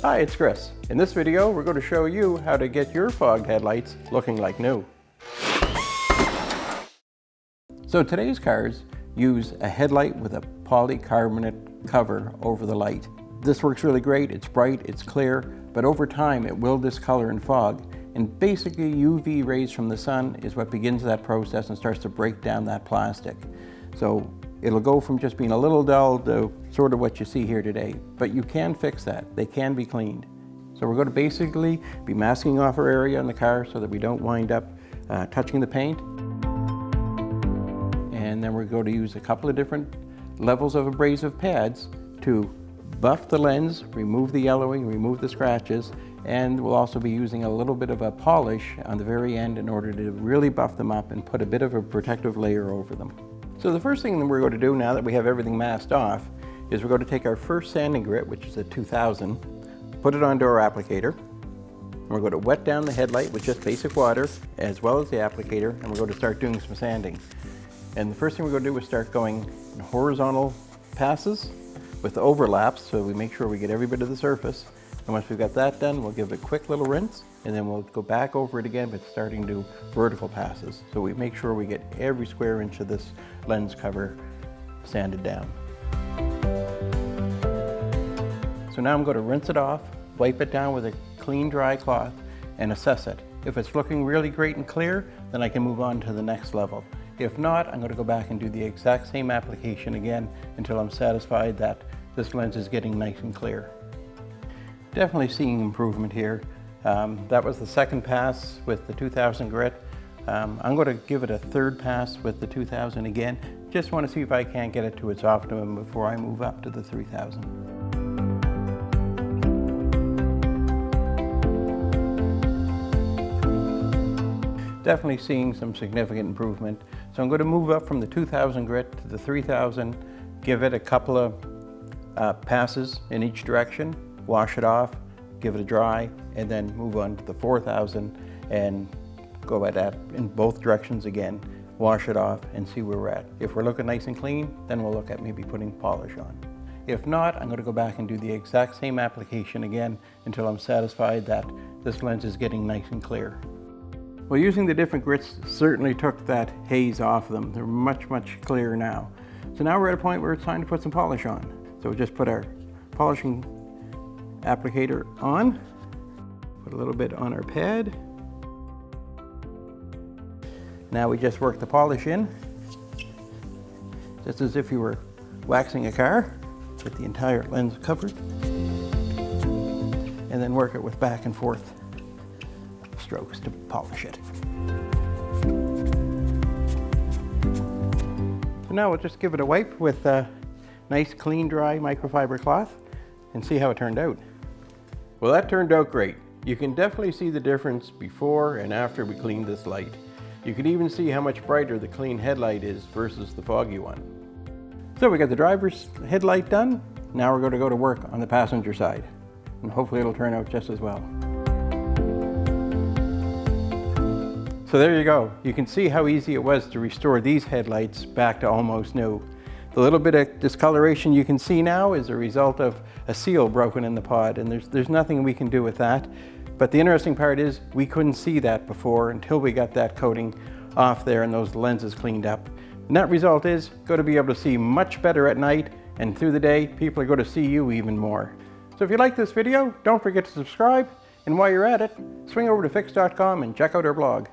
Hi, it's Chris. In this video, we're going to show you how to get your fogged headlights looking like new. So today's cars use a headlight with a polycarbonate cover over the light. This works really great, it's bright, it's clear, but over time it will discolor and fog. And basically UV rays from the sun is what begins that process and starts to break down that plastic. So it'll go from just being a little dull to sort of what you see here today. But you can fix that. They can be cleaned. So we're going to basically be masking off our area on the car so that we don't wind up touching the paint. And then we're going to use a couple of different levels of abrasive pads to buff the lens, remove the yellowing, remove the scratches, and we'll also be using a little bit of a polish on the very end in order to really buff them up and put a bit of a protective layer over them. So the first thing that we're going to do now that we have everything masked off is we're going to take our first sanding grit, which is a 2000, put it onto our applicator, and we're going to wet down the headlight with just basic water as well as the applicator, and we're going to start doing some sanding. And the first thing we're going to do is start going in horizontal passes with the overlaps so we make sure we get every bit of the surface. And once we've got that done, we'll give it a quick little rinse, and then we'll go back over it again, but starting to do vertical passes. So we make sure we get every square inch of this lens cover sanded down. So now I'm going to rinse it off, wipe it down with a clean, dry cloth, and assess it. If it's looking really great and clear, then I can move on to the next level. If not, I'm going to go back and do the exact same application again until I'm satisfied that this lens is getting nice and clear. Definitely seeing improvement here. That was the second pass with the 2000 grit. I'm going to give it a third pass with the 2000 again. Just want to see if I can't get it to its optimum before I move up to the 3000. Definitely seeing some significant improvement. So I'm going to move up from the 2000 grit to the 3000, give it a couple of passes in each direction, wash it off, give it a dry, and then move on to the 4000 and go at that in both directions again, wash it off and see where we're at. If we're looking nice and clean, then we'll look at maybe putting polish on. If not, I'm going to go back and do the exact same application again until I'm satisfied that this lens is getting nice and clear. Well, using the different grits certainly took that haze off them. They're much, much clearer now. So now we're at a point where it's time to put some polish on. So we'll just put our polishing applicator on, put a little bit on our pad. Now we just work the polish in, just as if you were waxing a car, with the entire lens covered, and then work it with back and forth strokes to polish it. So now we'll just give it a wipe with a nice clean dry microfiber cloth and see how it turned out. Well, that turned out great. You can definitely see the difference before and after we cleaned this light. You can even see how much brighter the clean headlight is versus the foggy one. So we got the driver's headlight done. Now we're going to go to work on the passenger side, and hopefully it'll turn out just as well. So there you go. You can see how easy it was to restore these headlights back to almost new. The little bit of discoloration you can see now is a result of a seal broken in the pod, and there's nothing we can do with that. But the interesting part is we couldn't see that before until we got that coating off there and those lenses cleaned up. Net result is going to be able to see much better at night, and through the day people are going to see you even more. So if you like this video, don't forget to subscribe, and while you're at it, swing over to Fix.com and check out our blog.